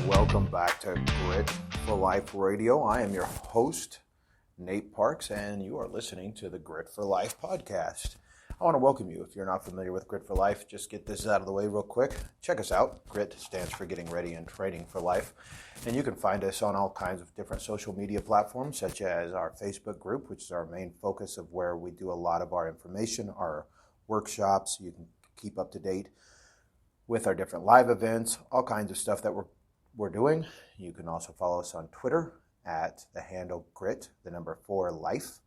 Welcome back to Grit for Life Radio. I am your host, Nate Parks, and you are listening to the Grit for Life podcast. I want to welcome you. If you're not familiar with Grit for Life, just get this out of the way real quick. Check us out. Grit stands for Getting Ready and Training for Life. And you can find us on all kinds of different social media platforms, such as our Facebook group, which is our main focus of where we do a lot of our information, our workshops. You can keep up to date with our different live events, all kinds of stuff that we're doing. You can also follow us on Twitter at the handle Grit, the number 4 Life,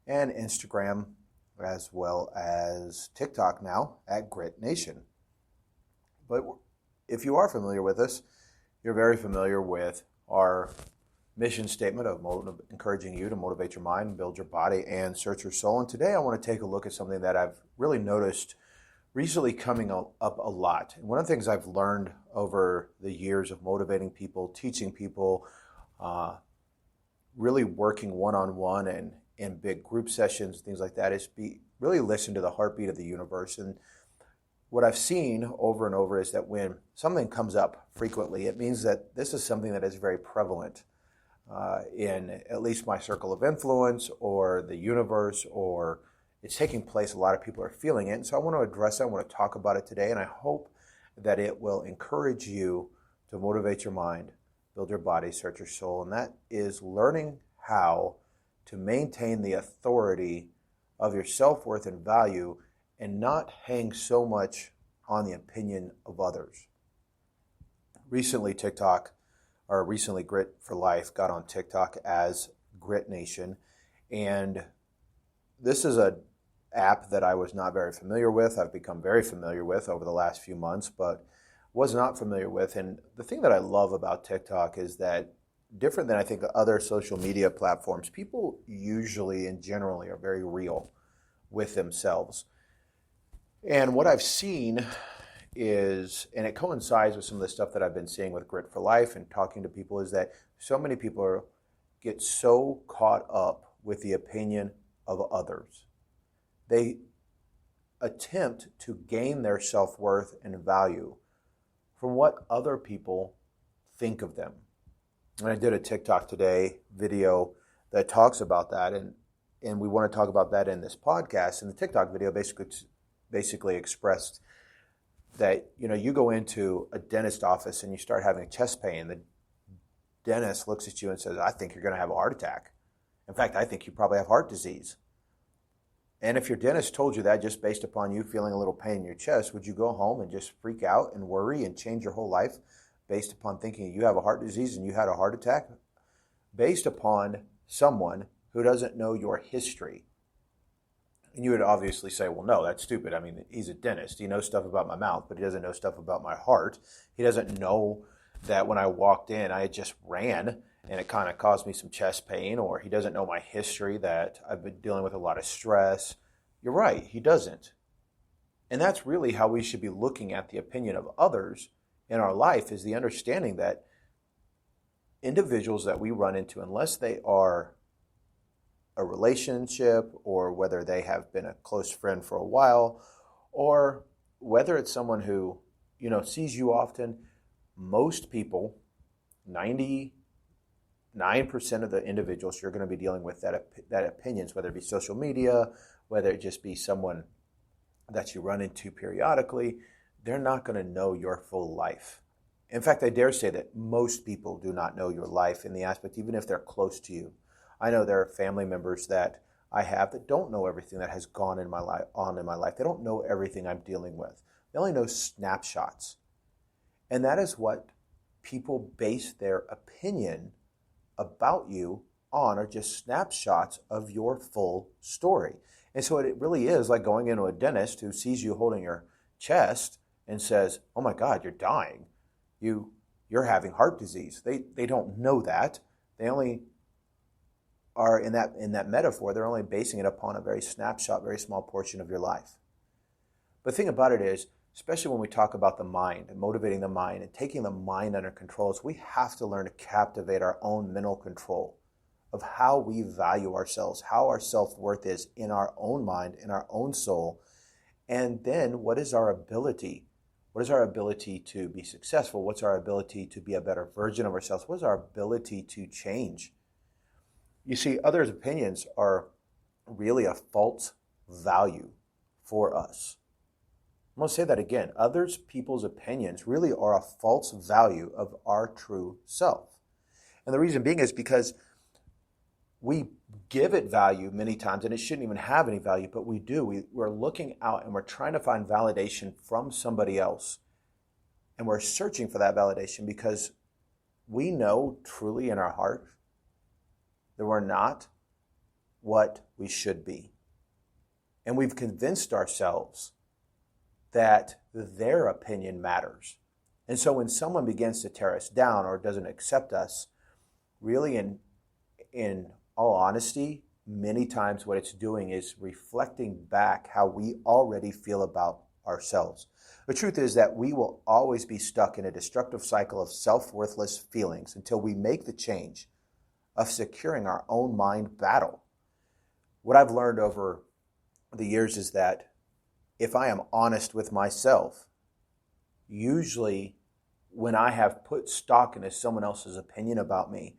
and Instagram, as well as TikTok now at Grit Nation. But if you are familiar with us, you're very familiar with our mission statement of encouraging you to motivate your mind, build your body, and search your soul. And today I want to take a look at something that I've really noticed recently coming up a lot. And one of the things I've learned over the years of motivating people, teaching people, really working one-on-one and in big group sessions, things like that, is really listen to the heartbeat of the universe. And what I've seen over and over is that when something comes up frequently, it means that this is something that is very prevalent in at least my circle of influence or the universe, or it's taking place. A lot of people are feeling it. And so I want to address it. I want to talk about it today. And I hope that it will encourage you to motivate your mind, build your body, search your soul. And that is learning how to maintain the authority of your self-worth and value and not hang so much on the opinion of others. Recently, Grit for Life got on TikTok as Grit Nation. And this is an app that I was not very familiar with. I've become very familiar with over the last few months, but was not familiar with. And the thing that I love about TikTok is that, different than I think other social media platforms, people usually and generally are very real with themselves. And what I've seen is, and it coincides with some of the stuff that I've been seeing with Grit for Life and talking to people, is that so many people get so caught up with the opinion of others. They attempt to gain their self-worth and value from what other people think of them. And I did a TikTok today video that talks about that, and we want to talk about that in this podcast. And the TikTok video basically expressed that, you go into a dentist office and you start having chest pain. The dentist looks at you and says, "I think you're going to have a heart attack. In fact, I think you probably have heart disease." And if your dentist told you that just based upon you feeling a little pain in your chest, would you go home and just freak out and worry and change your whole life based upon thinking you have a heart disease and you had a heart attack, based upon someone who doesn't know your history? And you would obviously say, well, no, that's stupid. I mean, he's a dentist. He knows stuff about my mouth, but he doesn't know stuff about my heart. He doesn't know that when I walked in, I just ran and it kind of caused me some chest pain, or he doesn't know my history, that I've been dealing with a lot of stress. You're right, he doesn't. And that's really how we should be looking at the opinion of others in our life, is the understanding that individuals that we run into, unless they are a relationship, or whether they have been a close friend for a while, or whether it's someone who, sees you often, most people, 99% of the individuals you're going to be dealing with that opinions, whether it be social media, whether it just be someone that you run into periodically, they're not going to know your full life. In fact, I dare say that most people do not know your life in the aspect, even if they're close to you. I know there are family members that I have that don't know everything that has gone in my life. They don't know everything I'm dealing with. They only know snapshots. And that is what people base their opinion about you on, are just snapshots of your full story. And so it really is like going into a dentist who sees you holding your chest and says, "Oh my God, you're dying. You're having heart disease." They don't know that. They only are in that metaphor. They're only basing it upon a very snapshot, very small portion of your life. But the thing about it is, especially when we talk about the mind and motivating the mind and taking the mind under control, is we have to learn to captivate our own mental control of how we value ourselves, how our self-worth is in our own mind, in our own soul. And then what is our ability? What is our ability to be successful? What's our ability to be a better version of ourselves? What is our ability to change? You see, others' opinions are really a false value for us. I'm going to say that again. Others people's opinions really are a false value of our true self. And the reason being is because we give it value many times, and it shouldn't even have any value, but we do. We're looking out and we're trying to find validation from somebody else. And we're searching for that validation because we know truly in our heart that we're not what we should be. And we've convinced ourselves that their opinion matters. And so when someone begins to tear us down or doesn't accept us, really in all honesty, many times what it's doing is reflecting back how we already feel about ourselves. The truth is that we will always be stuck in a destructive cycle of self-worthless feelings until we make the change of securing our own mind battle. What I've learned over the years is that if I am honest with myself, usually when I have put stock into someone else's opinion about me,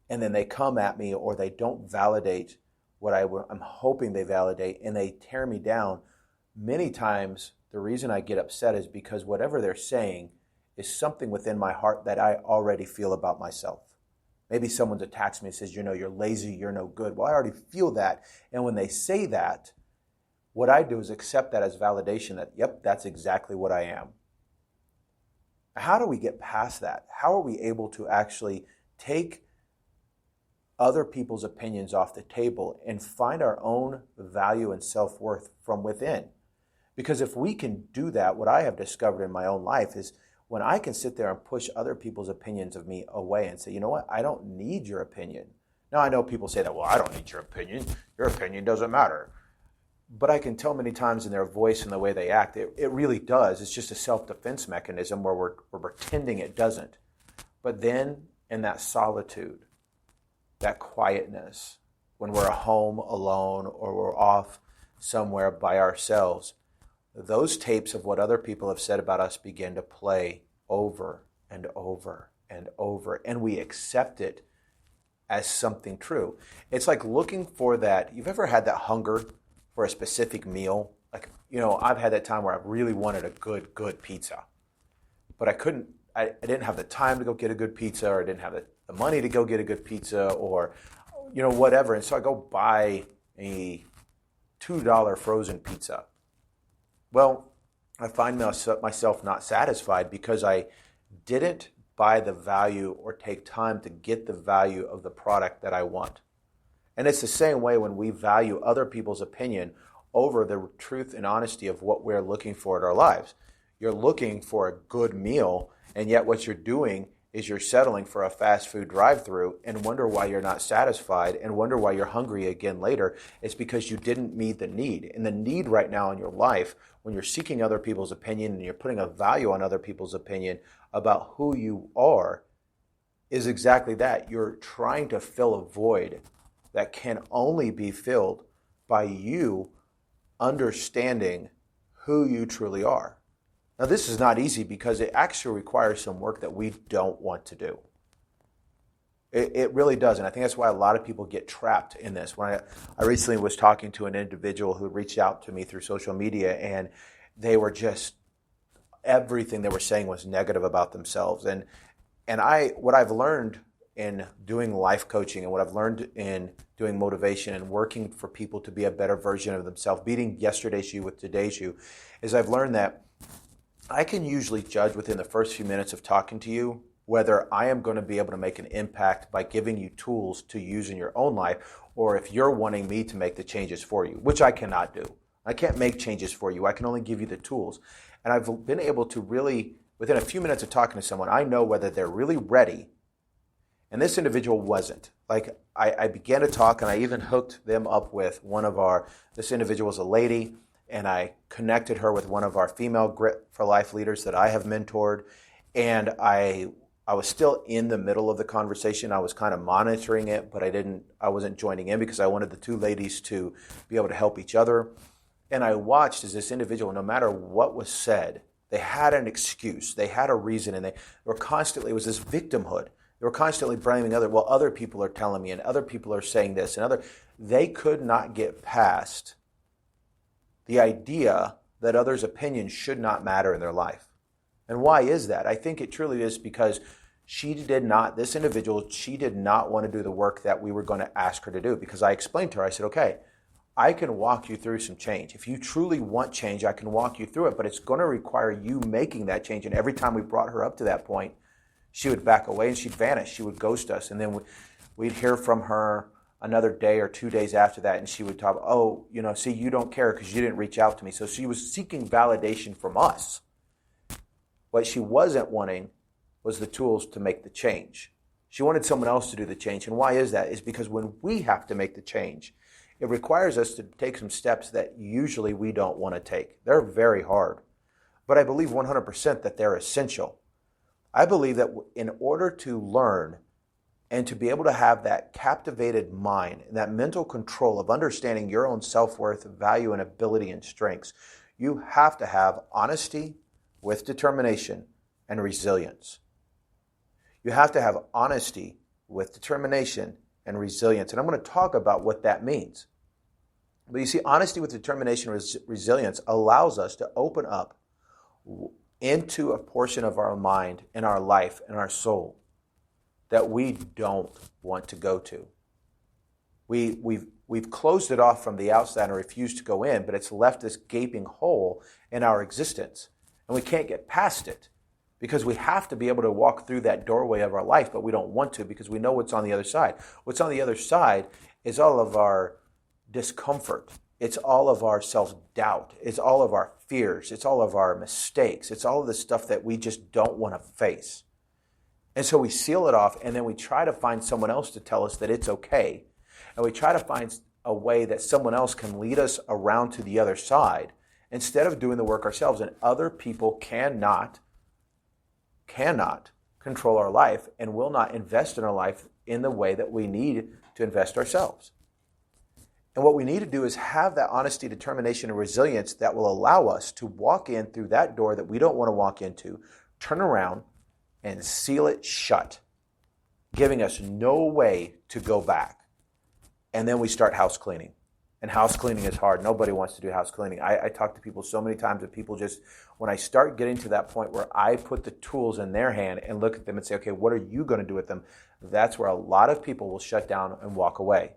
and then they come at me or they don't validate what I'm hoping they validate and they tear me down, many times the reason I get upset is because whatever they're saying is something within my heart that I already feel about myself. Maybe someone attacks me and says, you're lazy, you're no good. Well, I already feel that. And when they say that, what I do is accept that as validation that, yep, that's exactly what I am. How do we get past that? How are we able to actually take other people's opinions off the table and find our own value and self-worth from within? Because if we can do that, what I have discovered in my own life is when I can sit there and push other people's opinions of me away and say, you know what, I don't need your opinion. Now, I know people say that, well, I don't need your opinion. Your opinion doesn't matter. But I can tell many times in their voice and the way they act, it really does. It's just a self-defense mechanism where we're pretending it doesn't. But then in that solitude, that quietness, when we're at home alone or we're off somewhere by ourselves, those tapes of what other people have said about us begin to play over and over and over, and we accept it as something true. It's like looking for that. You've ever had that hunger for a specific meal? Like, I've had that time where I really wanted a good pizza, but I didn't have the time to go get a good pizza, or I didn't have the money to go get a good pizza, or, whatever. And so I go buy a $2 frozen pizza. Well, I find myself not satisfied because I didn't buy the value or take time to get the value of the product that I want. And it's the same way when we value other people's opinion over the truth and honesty of what we're looking for in our lives. You're looking for a good meal, and yet what you're doing is you're settling for a fast food drive-through and wonder why you're not satisfied and wonder why you're hungry again later. It's because you didn't meet the need. And the need right now in your life, when you're seeking other people's opinion and you're putting a value on other people's opinion about who you are, is exactly that. You're trying to fill a void that can only be filled by you understanding who you truly are. Now, this is not easy because it actually requires some work that we don't want to do. It really does, and I think that's why a lot of people get trapped in this. When I recently was talking to an individual who reached out to me through social media, and they were just, everything they were saying was negative about themselves. And what I've learned in doing life coaching and what I've learned in doing motivation and working for people to be a better version of themselves, beating yesterday's you with today's you, is I've learned that I can usually judge within the first few minutes of talking to you whether I am going to be able to make an impact by giving you tools to use in your own life, or if you're wanting me to make the changes for you, which I cannot do. I can't make changes for you. I can only give you the tools. And I've been able to really, within a few minutes of talking to someone, I know whether they're really ready. And this individual wasn't. Like, I began to talk, and I even hooked them up with this individual was a lady, and I connected her with one of our female Grit for Life leaders that I have mentored. And I was still in the middle of the conversation. I was kind of monitoring it, but I wasn't joining in because I wanted the two ladies to be able to help each other. And I watched as this individual, no matter what was said, they had an excuse, they had a reason, and they were constantly, it was this victimhood. They were constantly blaming other people are telling me, and other people are saying this, and they could not get past the idea that others' opinions should not matter in their life. And why is that? I think it truly is because this individual, she did not want to do the work that we were going to ask her to do, because I explained to her, I said, okay, I can walk you through some change. If you truly want change, I can walk you through it, but it's going to require you making that change. And every time we brought her up to that point, she would back away and she'd vanish. She would ghost us. And then we'd hear from her another day or 2 days after that, and she would talk, see, you don't care because you didn't reach out to me. So she was seeking validation from us. What she wasn't wanting was the tools to make the change. She wanted someone else to do the change. And why is that? It's because when we have to make the change, it requires us to take some steps that usually we don't want to take. They're very hard. But I believe 100% that they're essential. I believe that in order to learn and to be able to have that captivated mind, that mental control of understanding your own self-worth, value, and ability and strengths, you have to have honesty with determination and resilience. You have to have honesty with determination and resilience. And I'm going to talk about what that means. But you see, honesty with determination and resilience allows us to open up into a portion of our mind and our life and our soul that we don't want to go to. We've closed it off from the outside and refused to go in, but it's left this gaping hole in our existence. And we can't get past it because we have to be able to walk through that doorway of our life, but we don't want to because we know what's on the other side. What's on the other side is all of our discomfort. It's all of our self-doubt. It's all of our fears. It's all of our mistakes. It's all of the stuff that we just don't want to face. And so we seal it off, and then we try to find someone else to tell us that it's okay. And we try to find a way that someone else can lead us around to the other side instead of doing the work ourselves. And other people cannot control our life and will not invest in our life in the way that we need to invest ourselves. And what we need to do is have that honesty, determination, and resilience that will allow us to walk in through that door that we don't want to walk into, turn around, and seal it shut, giving us no way to go back. And then we start house cleaning. And house cleaning is hard. Nobody wants to do house cleaning. I talk to people so many times that people just, when I start getting to that point where I put the tools in their hand and look at them and say, okay, what are you going to do with them? That's where a lot of people will shut down and walk away.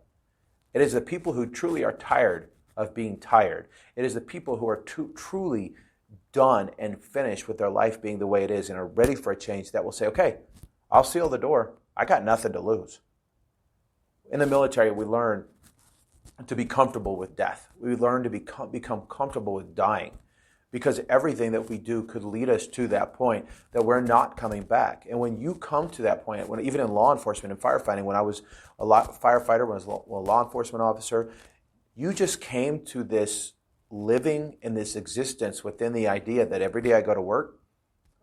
It is the people who truly are tired of being tired. It is the people who are truly done and finished with their life being the way it is and are ready for a change that will say, okay, I'll seal the door. I got nothing to lose. In the military, we learn to be comfortable with death. We learn to become comfortable with dying because everything that we do could lead us to that point that we're not coming back. And when you come to that point, even in law enforcement and firefighting, when I was a firefighter, when I was a law enforcement officer, you just came to this living in this existence within the idea that every day I go to work,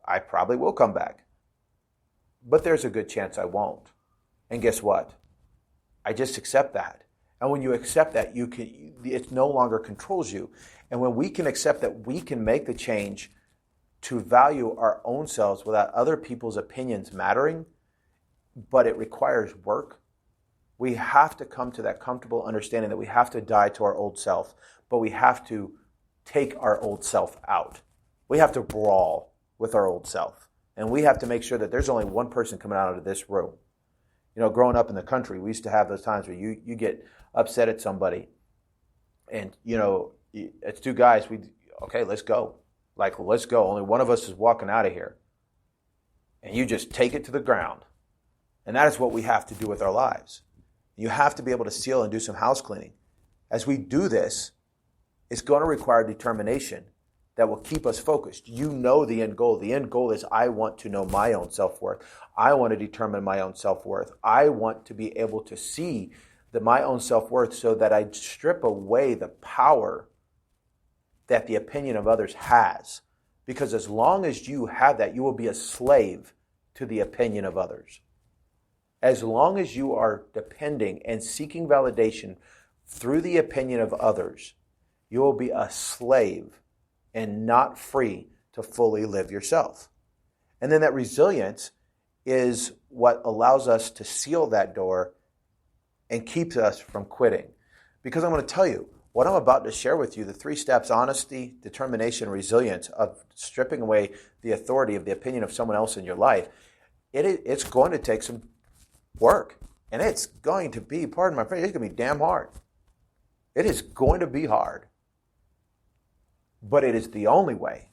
I probably will come back. But there's a good chance I won't. And guess what? I just accept that. And when you accept that, it no longer controls you. And when we can accept that we can make the change to value our own selves without other people's opinions mattering, but it requires work, we have to come to that comfortable understanding that we have to die to our old self, but we have to take our old self out. We have to brawl with our old self. And we have to make sure that there's only one person coming out of this room. You know, growing up in the country, we used to have those times where you get upset at somebody and, you know, it's two guys, okay, let's go. Like, let's go. Only one of us is walking out of here. And you just take it to the ground. And that is what we have to do with our lives. You have to be able to seal and do some house cleaning. As we do this, it's going to require determination that will keep us focused. You know the end goal. The end goal is I want to know my own self-worth. I want to determine my own self-worth. I want to be able to see my own self-worth so that I strip away the power that the opinion of others has. Because as long as you have that, you will be a slave to the opinion of others. As long as you are depending and seeking validation through the opinion of others, you will be a slave and not free to fully live yourself. And then that resilience is what allows us to seal that door and keeps us from quitting. Because I'm going to tell you, what I'm about to share with you, the 3 steps, honesty, determination, resilience, of stripping away the authority of the opinion of someone else in your life, it's going to take some work. And it's going to be, pardon my phrase, it's going to be damn hard. It is going to be hard. But it is the only way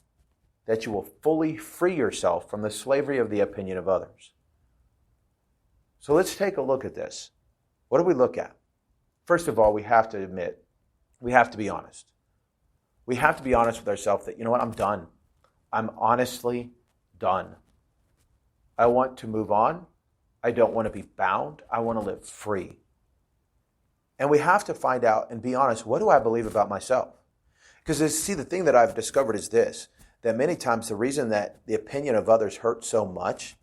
that you will fully free yourself from the slavery of the opinion of others. So let's take a look at this. What do we look at? First of all, we have to admit, we have to be honest. We have to be honest with ourselves that, you know what, I'm done. I'm honestly done. I want to move on. I don't want to be bound. I want to live free. And we have to find out and be honest, what do I believe about myself? Because see, the thing that I've discovered is this, that many times the reason that the opinion of others hurts so much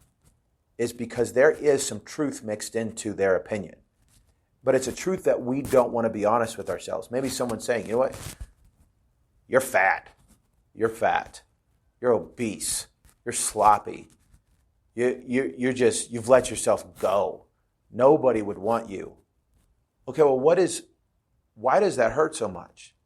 is because there is some truth mixed into their opinion. But it's a truth that we don't want to be honest with ourselves. Maybe someone's saying, you know what? You're fat. You're fat. You're obese. You're sloppy. You've let yourself go. Nobody would want you. Okay, well, why does that hurt so much?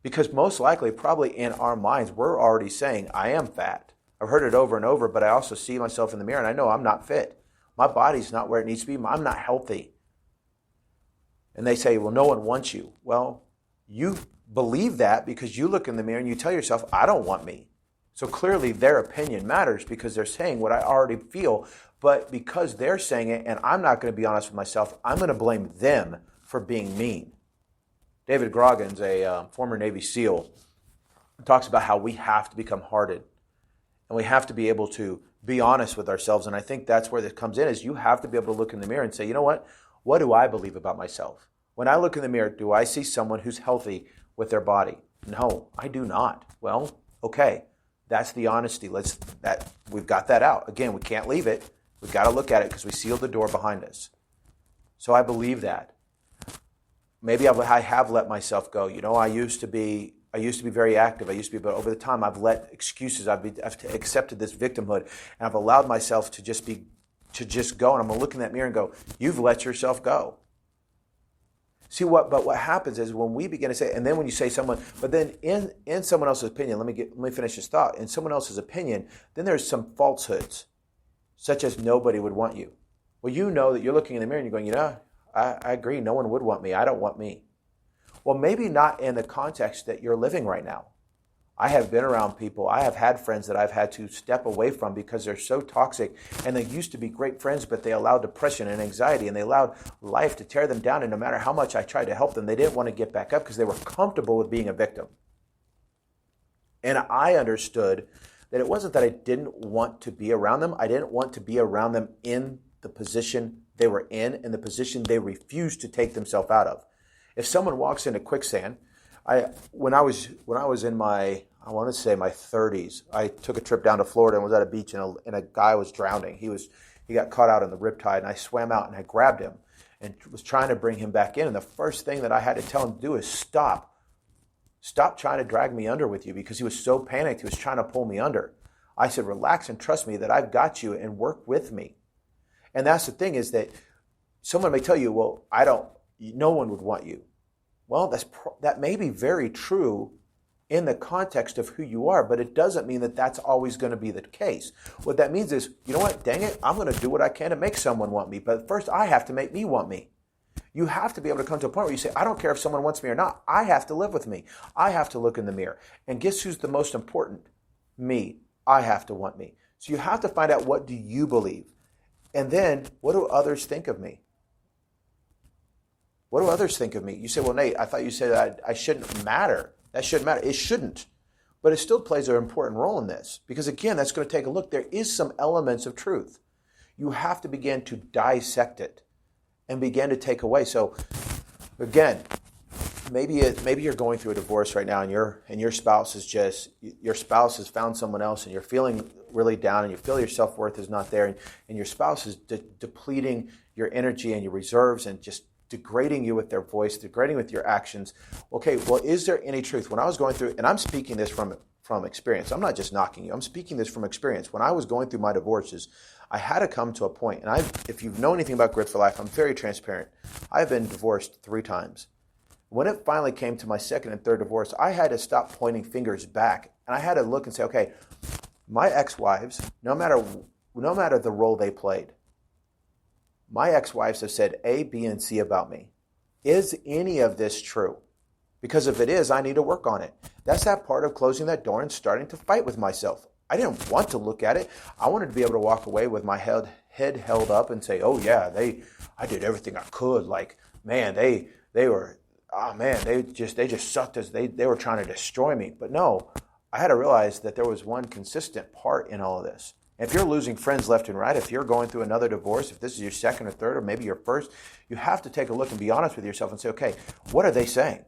Because most likely, probably in our minds, we're already saying, I am fat. I've heard it over and over, but I also see myself in the mirror and I know I'm not fit. My body's not where it needs to be. I'm not healthy. And they say, well, no one wants you. Well, you believe that because you look in the mirror and you tell yourself, I don't want me. So clearly their opinion matters because they're saying what I already feel. But because they're saying it and I'm not going to be honest with myself, I'm going to blame them for being mean. David Grogan's a former Navy SEAL, talks about how we have to become hardened and we have to be able to be honest with ourselves. And I think that's where this comes in, is you have to be able to look in the mirror and say, you know what do I believe about myself? When I look in the mirror, do I see someone who's healthy with their body? No, I do not. Well, okay, that's the honesty. We've got that out. Again, we can't leave it. We've got to look at it because we sealed the door behind us. So I believe that. Maybe I have let myself go. You know, I used to be very active. But over the time, I've let excuses. I've accepted this victimhood, and I've allowed myself to just go. And I'm gonna look in that mirror and go, "You've let yourself go." See what? But what happens is when we begin to say, and then when you say someone, but then in someone else's opinion, let me finish this thought. In someone else's opinion, then there's some falsehoods, such as nobody would want you. Well, you know that you're looking in the mirror and you're going, you know, I agree. No one would want me. I don't want me. Well, maybe not in the context that you're living right now. I have been around people. I have had friends that I've had to step away from because they're so toxic, and they used to be great friends, but they allowed depression and anxiety, and they allowed life to tear them down. And no matter how much I tried to help them, they didn't want to get back up because they were comfortable with being a victim. And I understood that it wasn't that I didn't want to be around them. I didn't want to be around them in the position they were in and the position they refused to take themselves out of. If someone walks into quicksand, when I was in my, I want to say my 30s, I took a trip down to Florida and was at a beach and a guy was drowning. He got caught out in the riptide, and I swam out and I grabbed him and was trying to bring him back in. And the first thing that I had to tell him to do is stop. Stop trying to drag me under with you, because he was so panicked. He was trying to pull me under. I said, relax and trust me that I've got you, and work with me. And that's the thing, is that someone may tell you, well, no one would want you. Well, that may be very true in the context of who you are, but it doesn't mean that that's always going to be the case. What that means is, you know what, dang it, I'm going to do what I can to make someone want me. But first, I have to make me want me. You have to be able to come to a point where you say, I don't care if someone wants me or not. I have to live with me. I have to look in the mirror. And guess who's the most important? Me. I have to want me. So you have to find out, what do you believe? And then, what do others think of me? What do others think of me? You say, well, Nate, I thought you said that I shouldn't matter. That shouldn't matter. It shouldn't. But it still plays an important role in this. Because again, that's going to take a look. There is some elements of truth. You have to begin to dissect it and begin to take away. So again, maybe you're going through a divorce right now, and your spouse has found someone else, and you're feeling really down, and you feel your self-worth is not there, and your spouse is depleting your energy and your reserves and just degrading you with their voice, degrading with your actions. Okay, well, is there any truth? When I was going through, and I'm speaking this from experience, I'm not just knocking you, I'm speaking this from experience. When I was going through my divorces, I had to come to a point, and if you know anything about Grit for Life, I'm very transparent. I've been divorced 3 times. When it finally came to my second and third divorce, I had to stop pointing fingers back, and I had to look and say, okay, my ex-wives, no matter the role they played, my ex-wives have said A, B, and C about me. Is any of this true? Because if it is, I need to work on it. That's that part of closing that door and starting to fight with myself. I didn't want to look at it. I wanted to be able to walk away with my head held up and say, oh yeah, I did everything I could. Like, man, they were, oh man, they just sucked us. They were trying to destroy me. But no, I had to realize that there was one consistent part in all of this. If you're losing friends left and right, if you're going through another divorce, if this is your second or third or maybe your first, you have to take a look and be honest with yourself and say, okay, what are they saying?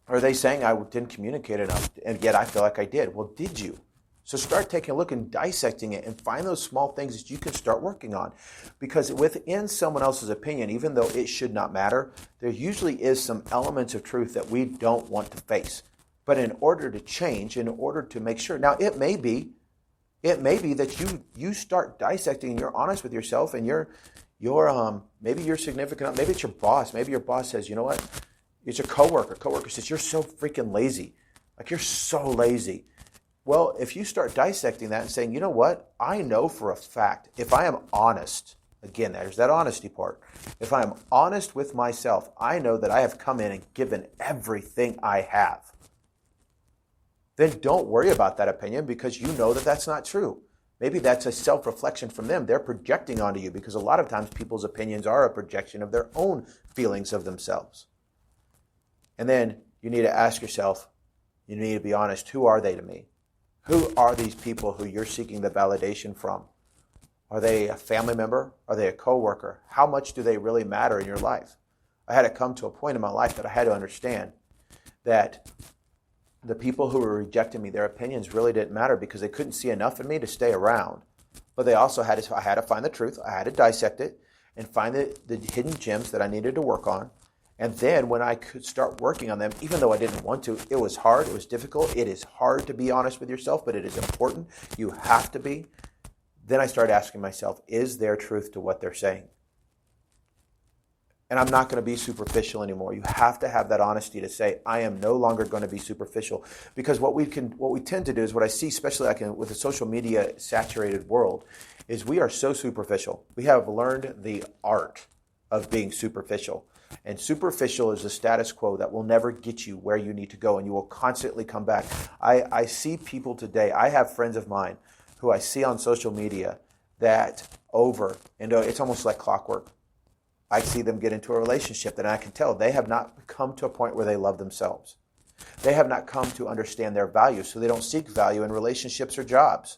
Are they saying I didn't communicate enough and yet I feel like I did? Well, did you? So start taking a look and dissecting it and find those small things that you can start working on. Because within someone else's opinion, even though it should not matter, there usually is some elements of truth that we don't want to face. But in order to change, in order to make sure, now it may be that you start dissecting and you're honest with yourself and maybe you're significant, maybe it's your boss. Maybe your boss says, you know what? It's your coworker. Coworker says, you're so freaking lazy. Like, you're so lazy. Well, if you start dissecting that and saying, you know what? I know for a fact, if I am honest, again, there's that honesty part. If I am honest with myself, I know that I have come in and given everything I have. Then don't worry about that opinion because you know that that's not true. Maybe that's a self-reflection from them. They're projecting onto you because a lot of times people's opinions are a projection of their own feelings of themselves. And then you need to ask yourself, you need to be honest, who are they to me? Who are these people who you're seeking the validation from? Are they a family member? Are they a coworker? How much do they really matter in your life? I had to come to a point in my life that I had to understand that the people who were rejecting me, their opinions really didn't matter because they couldn't see enough in me to stay around. But they also I had to find the truth. I had to dissect it and find the hidden gems that I needed to work on. And then when I could start working on them, even though I didn't want to, it was hard, it was difficult. It is hard to be honest with yourself, but it is important. You have to be. Then I started asking myself, is there truth to what they're saying? And I'm not going to be superficial anymore. You have to have that honesty to say, I am no longer going to be superficial. Because what we tend to do is what I see, especially with the social media saturated world, is we are so superficial. We have learned the art of being superficial. And superficial is the status quo that will never get you where you need to go, and you will constantly come back. I see people today, I have friends of mine who I see on social media that it's almost like clockwork. I see them get into a relationship and I can tell they have not come to a point where they love themselves. They have not come to understand their value, so they don't seek value in relationships or jobs.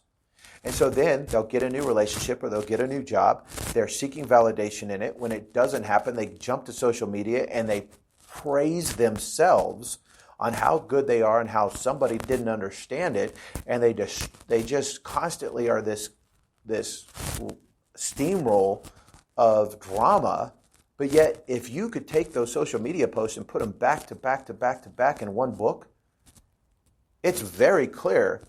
And so then they'll get a new relationship or they'll get a new job. They're seeking validation in it. When it doesn't happen, they jump to social media and they praise themselves on how good they are and how somebody didn't understand it. And they just constantly are this steamroll of drama. But yet, if you could take those social media posts and put them back to back to back to back in one book, it's very clear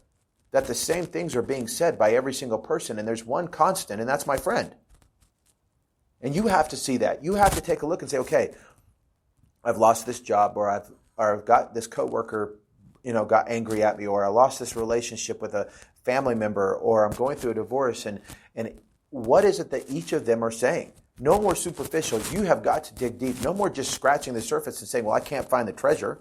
that the same things are being said by every single person, and there's one constant, and that's my friend. And you have to see that. You have to take a look and say, okay, I've lost this job, or I've got this coworker, got angry at me, or I lost this relationship with a family member, or I'm going through a divorce, and what is it that each of them are saying? No more superficial. You have got to dig deep. No more just scratching the surface and saying, well, I can't find the treasure.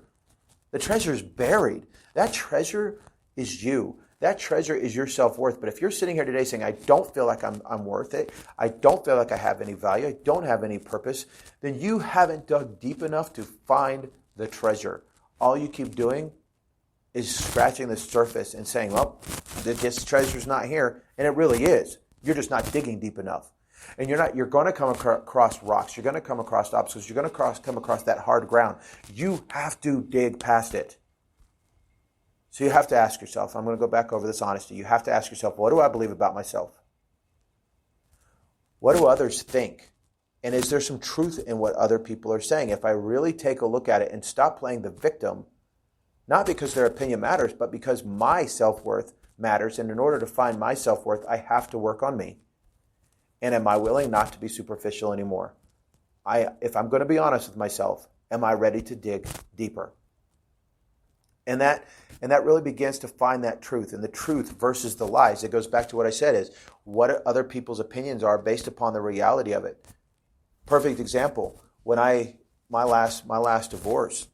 The treasure is buried. That treasure is you. That treasure is your self-worth. But if you're sitting here today saying, I don't feel like I'm worth it, I don't feel like I have any value, I don't have any purpose, then you haven't dug deep enough to find the treasure. All you keep doing is scratching the surface and saying, well, this treasure's not here. And it really is. You're just not digging deep enough. And you're going to come across rocks. You're going to come across obstacles. You're going to come across that hard ground. You have to dig past it. So you have to ask yourself, I'm going to go back over this honesty. You have to ask yourself, what do I believe about myself? What do others think? And is there some truth in what other people are saying? If I really take a look at it and stop playing the victim, not because their opinion matters, but because my self-worth matters. And in order to find my self-worth, I have to work on me. And am I willing not to be superficial anymore? If I'm going to be honest with myself, am I ready to dig deeper? And that really begins to find that truth, and the truth versus the lies. It goes back to what I said is what other people's opinions are based upon the reality of it. Perfect example. When my last divorce,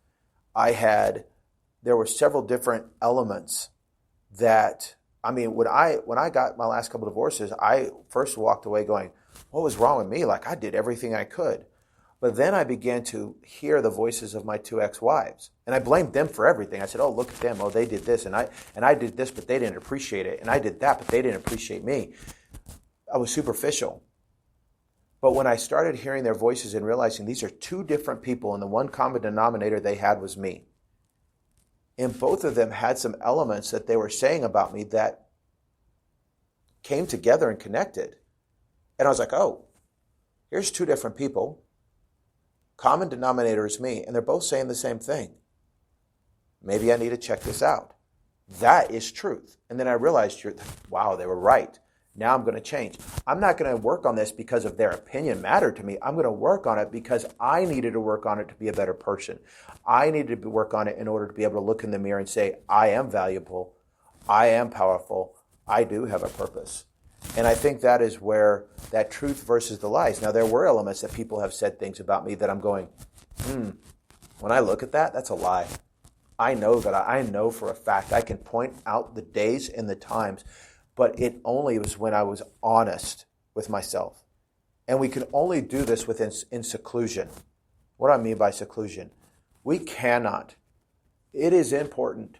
there were several different elements that, when I got my last couple of divorces, I first walked away going, what was wrong with me? Like, I did everything I could. But then I began to hear the voices of my two ex-wives. And I blamed them for everything. I said, oh, look at them. Oh, they did this. And I did this, but they didn't appreciate it. And I did that, but they didn't appreciate me. I was superficial. But when I started hearing their voices and realizing these are two different people and the one common denominator they had was me. And both of them had some elements that they were saying about me that came together and connected. And I was like, oh, here's two different people. Common denominator is me, and they're both saying the same thing. Maybe I need to check this out. That is truth. And then I realized, wow, they were right. Now I'm going to change. I'm not going to work on this because of their opinion mattered to me. I'm going to work on it because I needed to work on it to be a better person. I needed to work on it in order to be able to look in the mirror and say, I am valuable. I am powerful. I do have a purpose. And I think that is where that truth versus the lies. Now, there were elements that people have said things about me that I'm going, when I look at that, that's a lie. I know for a fact. I can point out the days and the times, but it only was when I was honest with myself. And we can only do this in seclusion. What do I mean by seclusion? We cannot. It is important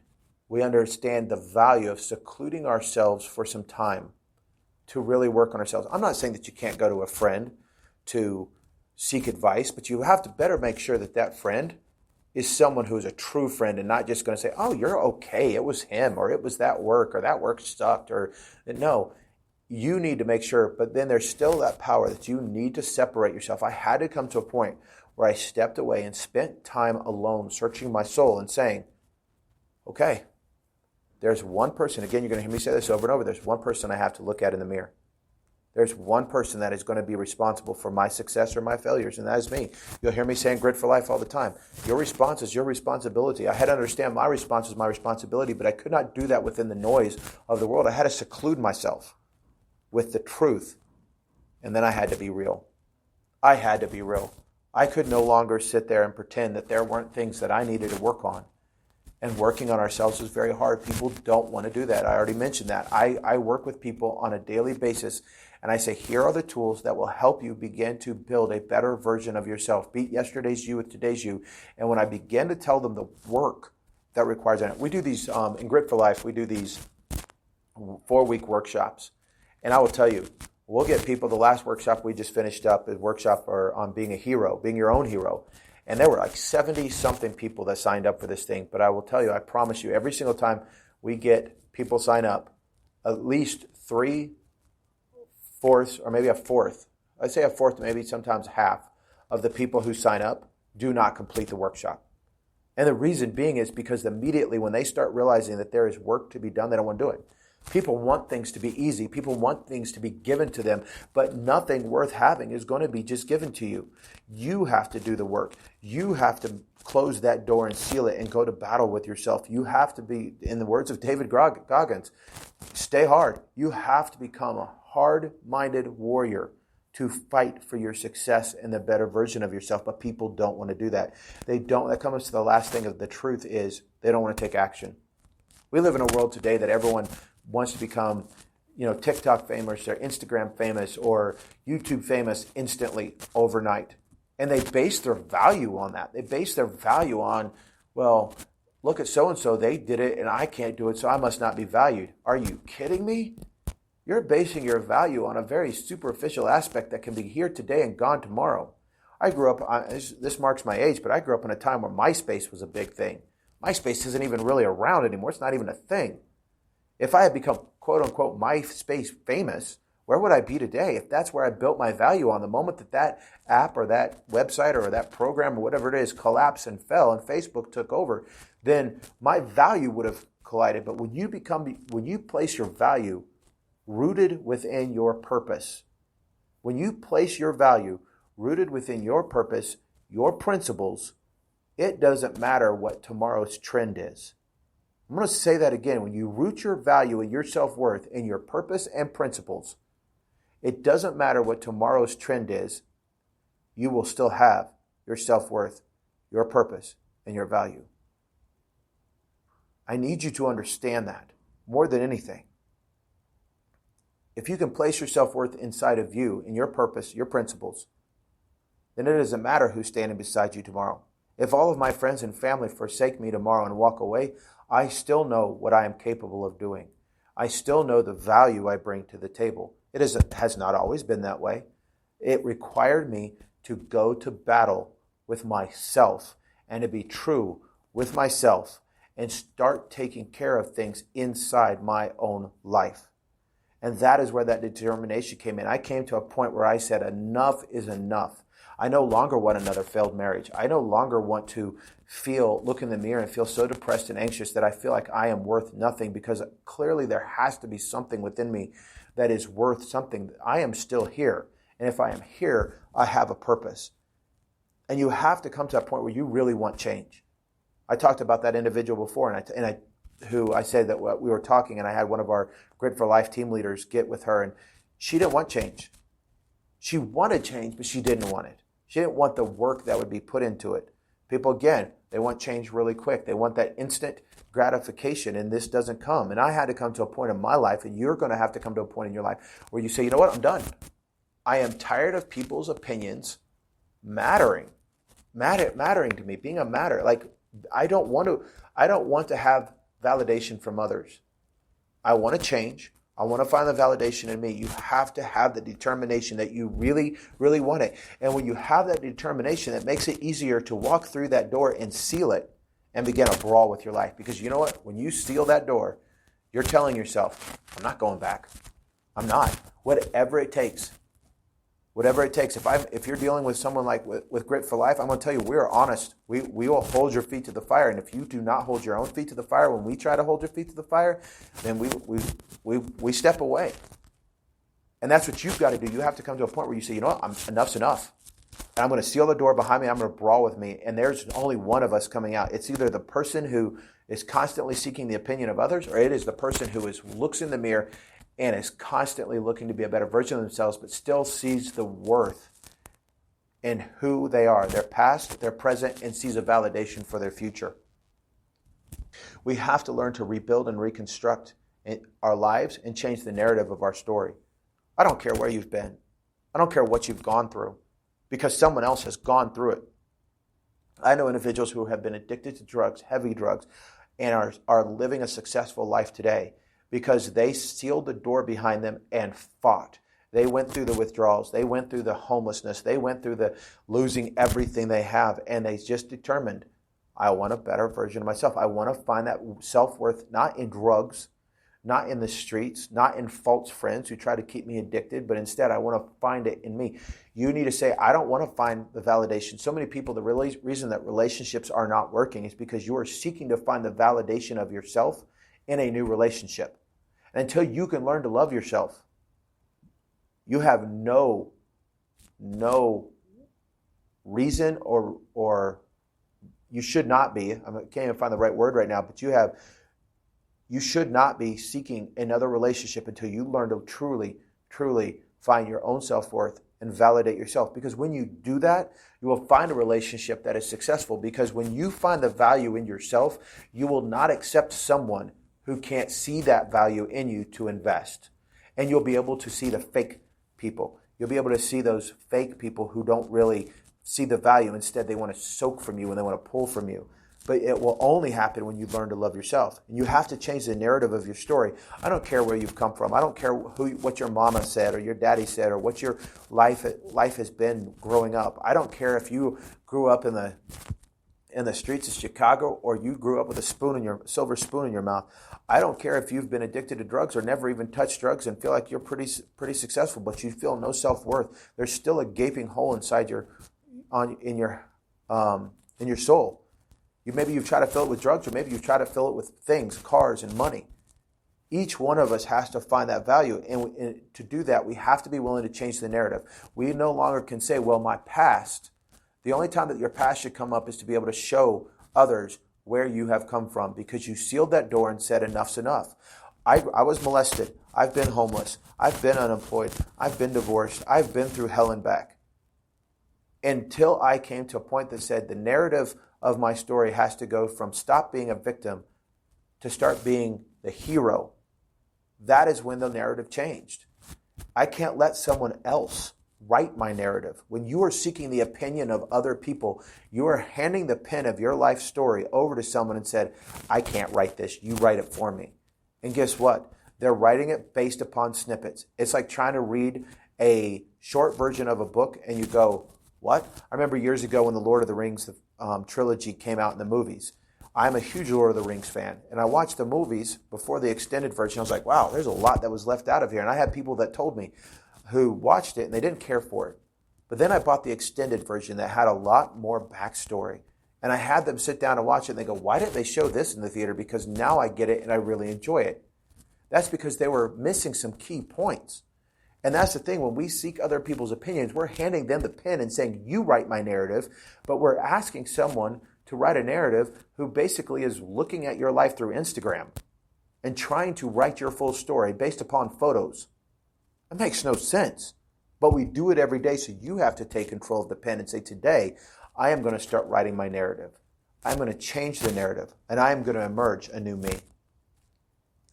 we understand the value of secluding ourselves for some time to really work on ourselves. I'm not saying that you can't go to a friend to seek advice, but you have to better make sure that friend is someone who is a true friend and not just going to say, oh, you're okay, it was him, or it was that work sucked, or no. You need to make sure, but then there's still that power that you need to separate yourself. I had to come to a point where I stepped away and spent time alone searching my soul and saying, okay, there's one person, again, you're going to hear me say this over and over, there's one person I have to look at in the mirror. There's one person that is going to be responsible for my success or my failures, and that is me. You'll hear me saying Grit for Life all the time. Your response is your responsibility. I had to understand my response is my responsibility, but I could not do that within the noise of the world. I had to seclude myself with the truth, and then I had to be real. I had to be real. I could no longer sit there and pretend that there weren't things that I needed to work on. And working on ourselves is very hard. People don't want to do that. I already mentioned that. I work with people on a daily basis, and I say, here are the tools that will help you begin to build a better version of yourself. Beat yesterday's you with today's you. And when I begin to tell them the work that requires it, we do these, in Grit for Life, we do these 4-week workshops. And I will tell you, we'll get people, the last workshop we just finished up, a workshop on being a hero, being your own hero. And there were like 70-something people that signed up for this thing. But I will tell you, I promise you, every single time we get people sign up, at least 3/4 or maybe a fourth, I'd say a fourth, maybe sometimes half of the people who sign up do not complete the workshop. And the reason being is because immediately when they start realizing that there is work to be done, they don't want to do it. People want things to be easy. People want things to be given to them, but nothing worth having is going to be just given to you. You have to do the work. You have to close that door and seal it and go to battle with yourself. You have to be, in the words of David Goggins, stay hard. You have to become a hard-minded warrior to fight for your success and the better version of yourself, but people don't want to do that. They don't. That comes to the last thing of the truth is they don't want to take action. We live in a world today that everyone wants to become, TikTok famous or Instagram famous or YouTube famous instantly overnight. And they base their value on that. They base their value on, well, look at so-and-so, they did it and I can't do it, so I must not be valued. Are you kidding me? You're basing your value on a very superficial aspect that can be here today and gone tomorrow. I grew up, this marks my age, but I grew up in a time where MySpace was a big thing. MySpace isn't even really around anymore. It's not even a thing. If I had become, quote unquote, MySpace famous, where would I be today? If that's where I built my value on, the moment that that app or that website or that program or whatever it is collapsed and fell and Facebook took over, then my value would have collided. But when you place your value rooted within your purpose, when you place your value rooted within your purpose, your principles, it doesn't matter what tomorrow's trend is. I'm going to say that again. When you root your value and your self-worth in your purpose and principles, it doesn't matter what tomorrow's trend is, you will still have your self-worth, your purpose, and your value. I need you to understand that more than anything. If you can place your self-worth inside of you and your purpose, your principles, then it doesn't matter who's standing beside you tomorrow. If all of my friends and family forsake me tomorrow and walk away, I still know what I am capable of doing. I still know the value I bring to the table. It has not always been that way. It required me to go to battle with myself and to be true with myself and start taking care of things inside my own life. And that is where that determination came in. I came to a point where I said, enough is enough. I no longer want another failed marriage. I no longer want to look in the mirror and feel so depressed and anxious that I feel like I am worth nothing, because clearly there has to be something within me that is worth something. I am still here. And if I am here, I have a purpose. And you have to come to that point where you really want change. I talked about that individual before, who I said that we were talking, and I had one of our Grit for Life team leaders get with her, and she didn't want change. She wanted change, but she didn't want it. She didn't want the work that would be put into it. People, again, they want change really quick. They want that instant gratification, and this doesn't come. And I had to come to a point in my life, and you're going to have to come to a point in your life where you say, you know what, I'm done. I am tired of people's opinions mattering to me, being a matter. Like, I don't want to have validation from others. I want to change. I want to find the validation in me. You have to have the determination that you really, really want it. And when you have that determination, it makes it easier to walk through that door and seal it and begin a brawl with your life. Because you know what? When you seal that door, you're telling yourself, I'm not going back. I'm not. Whatever it takes. Whatever it takes. If you're dealing with someone like with Grit for Life, I'm going to tell you, we are honest. We will hold your feet to the fire. And if you do not hold your own feet to the fire, when we try to hold your feet to the fire, then we step away. And that's what you've got to do. You have to come to a point where you say, you know what, enough's enough. And I'm going to seal the door behind me. I'm going to brawl with me. And there's only one of us coming out. It's either the person who is constantly seeking the opinion of others, or it is the person who looks in the mirror and is constantly looking to be a better version of themselves, but still sees the worth in who they are, their past, their present, and sees a validation for their future. We have to learn to rebuild and reconstruct our lives and change the narrative of our story. I don't care where you've been. I don't care what you've gone through, because someone else has gone through it. I know individuals who have been addicted to drugs, heavy drugs, and are living a successful life today because they sealed the door behind them and fought. They went through the withdrawals. They went through the homelessness. They went through the losing everything they have, and they just determined, I want a better version of myself. I want to find that self-worth not in drugs, not in the streets, not in false friends who try to keep me addicted, but instead I want to find it in me. You need to say, I don't want to find the validation. So many people, the reason that relationships are not working is because you are seeking to find the validation of yourself in a new relationship. And until you can learn to love yourself, you have no reason or you should not be, I can't even find the right word right now, but you should not be seeking another relationship until you learn to truly, truly find your own self-worth and validate yourself. Because when you do that, you will find a relationship that is successful. Because when you find the value in yourself, you will not accept someone who can't see that value in you to invest. And you'll be able to see the fake people. You'll be able to see those fake people who don't really see the value. Instead, they want to soak from you and they want to pull from you. but it will only happen when you learn to love yourself. And you have to change the narrative of your story. I don't care where you've come from. I don't care what your mama said or your daddy said or what your life has been growing up. I don't care if you grew up in the streets of Chicago or you grew up with a silver spoon in your mouth. I don't care if you've been addicted to drugs or never even touched drugs and feel like you're pretty successful, but you feel no self-worth. There's still a gaping hole inside in your soul. Maybe you've tried to fill it with drugs, or maybe you've tried to fill it with things, cars and money. Each one of us has to find that value. And to do that, we have to be willing to change the narrative. We no longer can say, well, my past, the only time that your past should come up is to be able to show others where you have come from, because you sealed that door and said enough's enough. I was molested. I've been homeless. I've been unemployed. I've been divorced. I've been through hell and back. Until I came to a point that said the narrative of my story has to go from stop being a victim to start being the hero. That is when the narrative changed. I can't let someone else write my narrative. When you are seeking the opinion of other people, you are handing the pen of your life story over to someone and said, I can't write this. You write it for me. And guess what? They're writing it based upon snippets. It's like trying to read a short version of a book and you go, what? I remember years ago when the Lord of the Rings trilogy came out in the movies. I'm a huge Lord of the Rings fan, and I watched the movies before the extended version. I was like, wow, there's a lot that was left out of here. And I had people that told me who watched it, and they didn't care for it. But then I bought the extended version that had a lot more backstory. And I had them sit down and watch it, and they go, why didn't they show this in the theater? Because now I get it, and I really enjoy it. That's because they were missing some key points. And that's the thing, when we seek other people's opinions, we're handing them the pen and saying, you write my narrative, but we're asking someone to write a narrative who basically is looking at your life through Instagram and trying to write your full story based upon photos. It makes no sense, but we do it every day, so you have to take control of the pen and say, today, I am going to start writing my narrative. I'm going to change the narrative, and I am going to emerge a new me.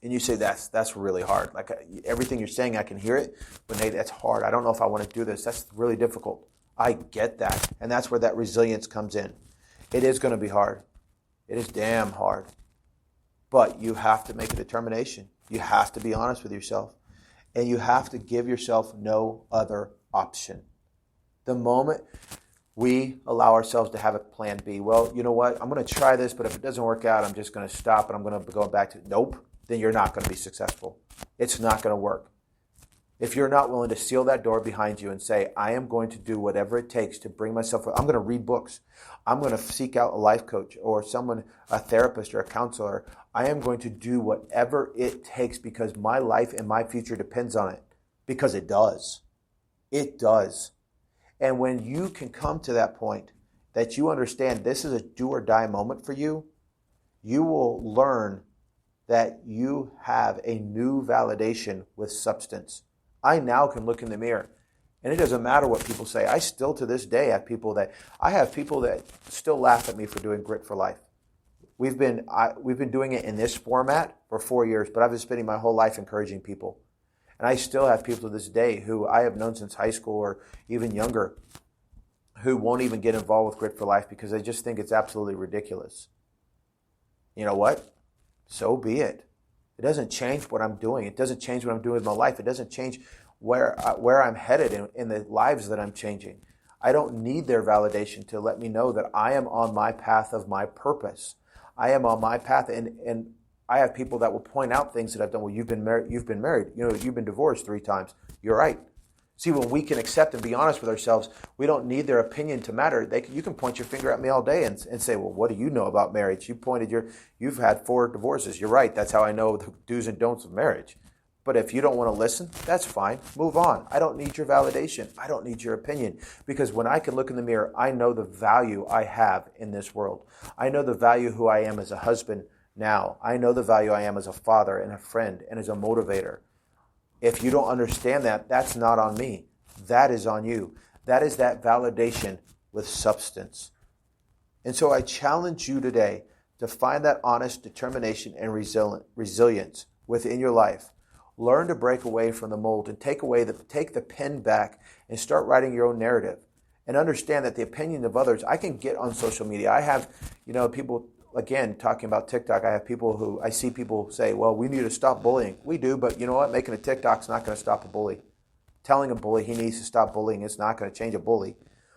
And you say, that's really hard. Like everything you're saying, I can hear it, but hey, that's hard. I don't know if I want to do this. That's really difficult. I get that. And that's where that resilience comes in. It is going to be hard. It is damn hard. But you have to make a determination. You have to be honest with yourself. And you have to give yourself no other option. The moment we allow ourselves to have a plan B, well, you know what? I'm going to try this, but if it doesn't work out, I'm just going to stop and I'm going to go back to nope. Then you're not going to be successful. It's not going to work. If you're not willing to seal that door behind you and say, I am going to do whatever it takes to bring myself, I'm going to read books. I'm going to seek out a life coach or someone, a therapist or a counselor. I am going to do whatever it takes because my life and my future depends on it. Because it does. It does. And when you can come to that point that you understand this is a do or die moment for you, you will learn that you have a new validation with substance. I now can look in the mirror, and it doesn't matter what people say. I still, to this day, have people that still laugh at me for doing Grit for Life. We've been doing it in this format for 4 years, but I've been spending my whole life encouraging people. And I still have people to this day who I have known since high school or even younger who won't even get involved with Grit for Life because they just think it's absolutely ridiculous. You know what? So be it. It doesn't change what I'm doing. It doesn't change what I'm doing with my life. It doesn't change where I'm headed in the lives that I'm changing. I don't need their validation to let me know that I am on my path of my purpose. I am on my path, and I have people that will point out things that I've done. Well, you've been married. You've been divorced 3 times. You're right. See, when we can accept and be honest with ourselves, we don't need their opinion to matter. You can point your finger at me all day and say, well, what do you know about marriage? You've had 4 divorces. You're right. That's how I know the do's and don'ts of marriage. But if you don't want to listen, that's fine. Move on. I don't need your validation. I don't need your opinion. Because when I can look in the mirror, I know the value I have in this world. I know the value who I am as a husband now. I know the value I am as a father and a friend and as a motivator. If you don't understand that, that's not on me. That is on you. That is that validation with substance. And so I challenge you today to find that honest determination and resilience within your life. Learn to break away from the mold and take the pen back and start writing your own narrative. And understand that the opinion of others, I can get on social media. I have, people again, talking about TikTok, I see people say, well, we need to stop bullying. We do, but you know what? Making a TikTok's not going to stop a bully. Telling a bully he needs to stop bullying is not going to change a bully.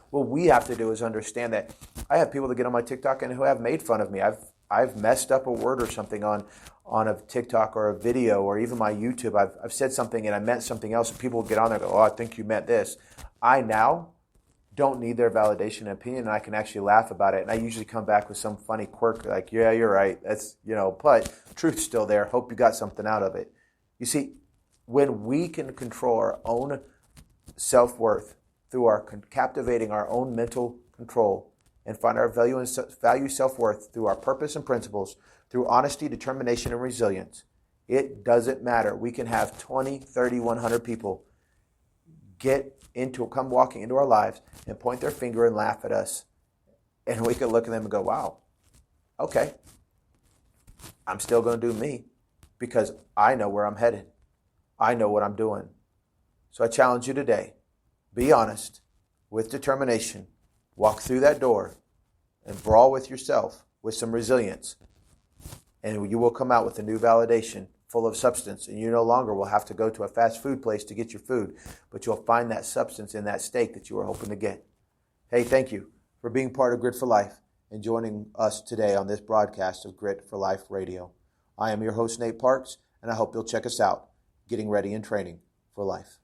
What we have to do is understand that I have people that get on my TikTok and who have made fun of me. I've messed up a word or something on a TikTok or a video or even my YouTube. I've said something and I meant something else, and people get on there and go, oh, I think you meant this. I now don't need their validation and opinion, and I can actually laugh about it. And I usually come back with some funny quirk like, yeah, you're right. That's, but truth's still there. Hope you got something out of it. You see, when we can control our own self-worth through captivating our own mental control and find our value self-worth through our purpose and principles, through honesty, determination, and resilience, it doesn't matter. We can have 20, 30, 100 people come walking into our lives and point their finger and laugh at us. And we can look at them and go, wow, okay, I'm still going to do me because I know where I'm headed. I know what I'm doing. So I challenge you today, be honest, with determination, walk through that door and brawl with yourself with some resilience. And you will come out with a new validation full of substance, and you no longer will have to go to a fast food place to get your food, but you'll find that substance in that steak that you were hoping to get. Hey, thank you for being part of Grit for Life and joining us today on this broadcast of Grit for Life Radio. I am your host, Nate Parks, and I hope you'll check us out, Getting Ready and Training for Life.